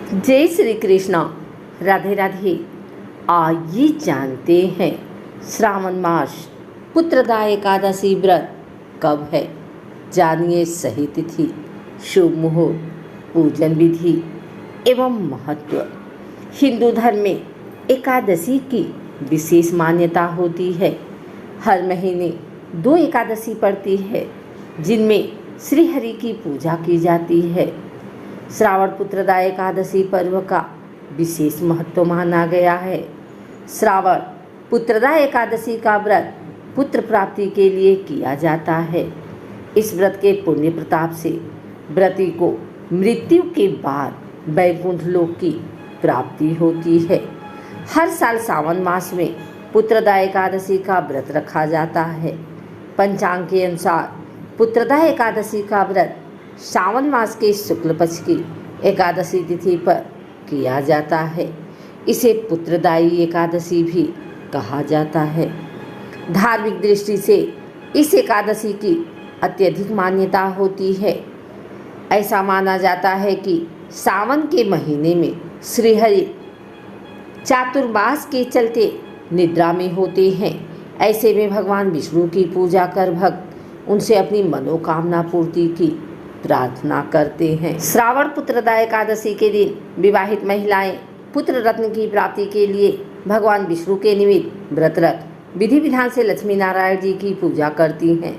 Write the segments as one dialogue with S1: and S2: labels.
S1: जय श्री कृष्ण। राधे राधे। आइए जानते हैं श्रावण मास पुत्रदा एकादशी व्रत कब है। जानिए सही तिथि, शुभ मुहूर्त, पूजन विधि एवं महत्व। हिंदू धर्म में एकादशी की विशेष मान्यता होती है। हर महीने 2 एकादशी पड़ती है जिनमें श्री हरि की पूजा की जाती है। श्रावण पुत्रदा एकादशी पर्व का विशेष महत्व माना गया है। श्रावण पुत्रदा एकादशी का व्रत पुत्र प्राप्ति के लिए किया जाता है। इस व्रत के पुण्य प्रताप से व्रती को मृत्यु के बाद वैकुंठ लोक की प्राप्ति होती है। हर साल सावन मास में पुत्रदा एकादशी का व्रत रखा जाता है। पंचांग के अनुसार पुत्रदा एकादशी का व्रत सावन मास के शुक्ल पक्ष की एकादशी तिथि पर किया जाता है। इसे पुत्रदायी एकादशी भी कहा जाता है। धार्मिक दृष्टि से इस एकादशी की अत्यधिक मान्यता होती है। ऐसा माना जाता है कि सावन के महीने में श्रीहरि चातुर्मास के चलते निद्रा में होते हैं। ऐसे में भगवान विष्णु की पूजा कर भक्त उनसे अपनी मनोकामना पूर्ति की प्रार्थना करते हैं। श्रावण पुत्रदा एकादशी के दिन विवाहित महिलाएं पुत्र रत्न की प्राप्ति के लिए भगवान विष्णु के निमित्त व्रत रख विधि विधान से लक्ष्मी नारायण जी की पूजा करती हैं।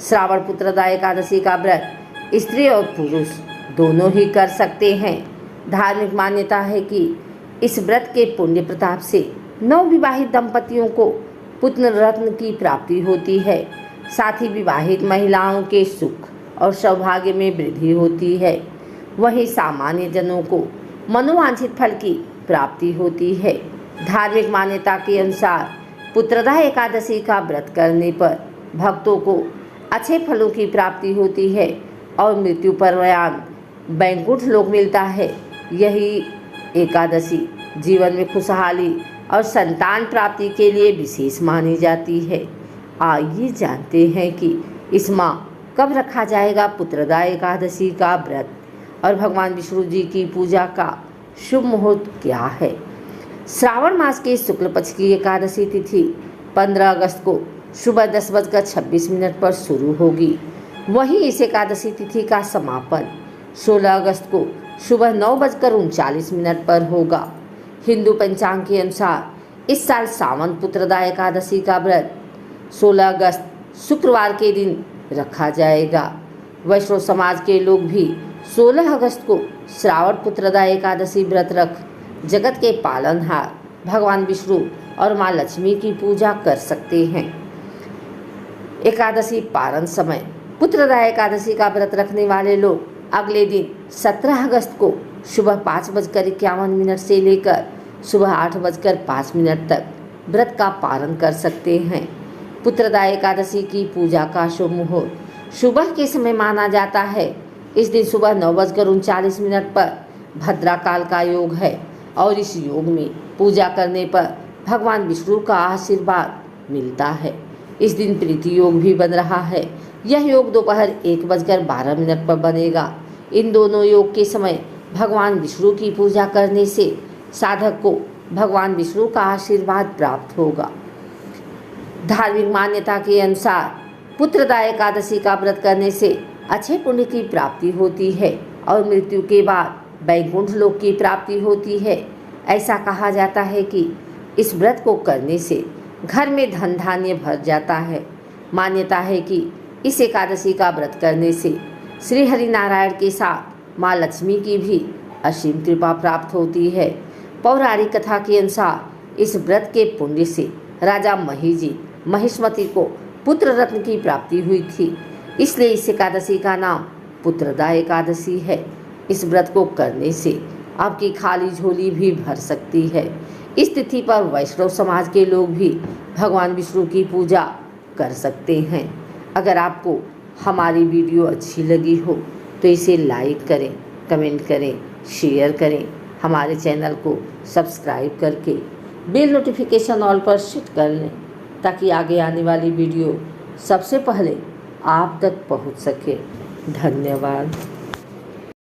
S1: श्रावण पुत्रदा एकादशी का व्रत स्त्री और पुरुष दोनों ही कर सकते हैं। धार्मिक मान्यता है कि इस व्रत के पुण्य प्रताप से नवविवाहित दंपतियों को पुत्र रत्न की प्राप्ति होती है। साथ ही विवाहित महिलाओं के सुख और सौभाग्य में वृद्धि होती है। वहीं सामान्य जनों को मनोवांछित फल की प्राप्ति होती है। धार्मिक मान्यता के अनुसार पुत्रदा एकादशी का व्रत करने पर भक्तों को अच्छे फलों की प्राप्ति होती है और मृत्यु पर्यंत वैकुंठ लोक मिलता है। यही एकादशी जीवन में खुशहाली और संतान प्राप्ति के लिए विशेष मानी जाती है। आइए जानते हैं कि इस माह कब रखा जाएगा पुत्रदा एकादशी का व्रत और भगवान विष्णु जी की पूजा का शुभ मुहूर्त क्या है। श्रावण मास के शुक्ल पक्ष की एकादशी तिथि 15 अगस्त को सुबह 10:26 पर शुरू होगी। वहीं इस एकादशी तिथि का समापन 16 अगस्त को सुबह 9:39 पर होगा। हिंदू पंचांग के अनुसार इस साल सावन पुत्रदा एकादशी का व्रत 16 अगस्त शुक्रवार के दिन रखा जाएगा। वैष्णव समाज के लोग भी 16 अगस्त को श्रावण पुत्रदा एकादशी व्रत रख जगत के पालनहार भगवान विष्णु और माँ लक्ष्मी की पूजा कर सकते हैं। एकादशी पारण समय पुत्रदा एकादशी का व्रत रखने वाले लोग अगले दिन 17 अगस्त को सुबह 5:51 से लेकर सुबह 8:05 तक व्रत का पारण कर सकते हैं। पुत्रदा एकादशी की पूजा का शुभ मुहूर्त सुबह के समय माना जाता है। इस दिन सुबह 9:39 पर भद्रा काल का योग है और इस योग में पूजा करने पर भगवान विष्णु का आशीर्वाद मिलता है। इस दिन प्रीति योग भी बन रहा है। यह योग दोपहर 1:12 पर बनेगा। इन दोनों योग के समय भगवान विष्णु की पूजा करने से साधक को भगवान विष्णु का आशीर्वाद प्राप्त होगा। धार्मिक मान्यता के अनुसार पुत्रदा एकादशी का व्रत करने से अच्छे पुण्य की प्राप्ति होती है और मृत्यु के बाद वैकुंठ लोक की प्राप्ति होती है। ऐसा कहा जाता है कि इस व्रत को करने से घर में धन धान्य भर जाता है। मान्यता है कि इस एकादशी का व्रत करने से श्री हरि नारायण के साथ माँ लक्ष्मी की भी असीम कृपा प्राप्त होती है। पौराणिक कथा के अनुसार इस व्रत के पुण्य से राजा महिष्मति को पुत्र रत्न की प्राप्ति हुई थी। इसलिए इस एकादशी का नाम पुत्रदा एकादशी है। इस व्रत को करने से आपकी खाली झोली भी भर सकती है। इस तिथि पर वैष्णव समाज के लोग भी भगवान विष्णु की पूजा कर सकते हैं। अगर आपको हमारी वीडियो अच्छी लगी हो तो इसे लाइक करें, कमेंट करें, शेयर करें। हमारे चैनल को सब्सक्राइब करके बेल नोटिफिकेशन ऑल पर सेट कर लें ताकि आगे आने वाली वीडियो सबसे पहले आप तक पहुंच सके। धन्यवाद।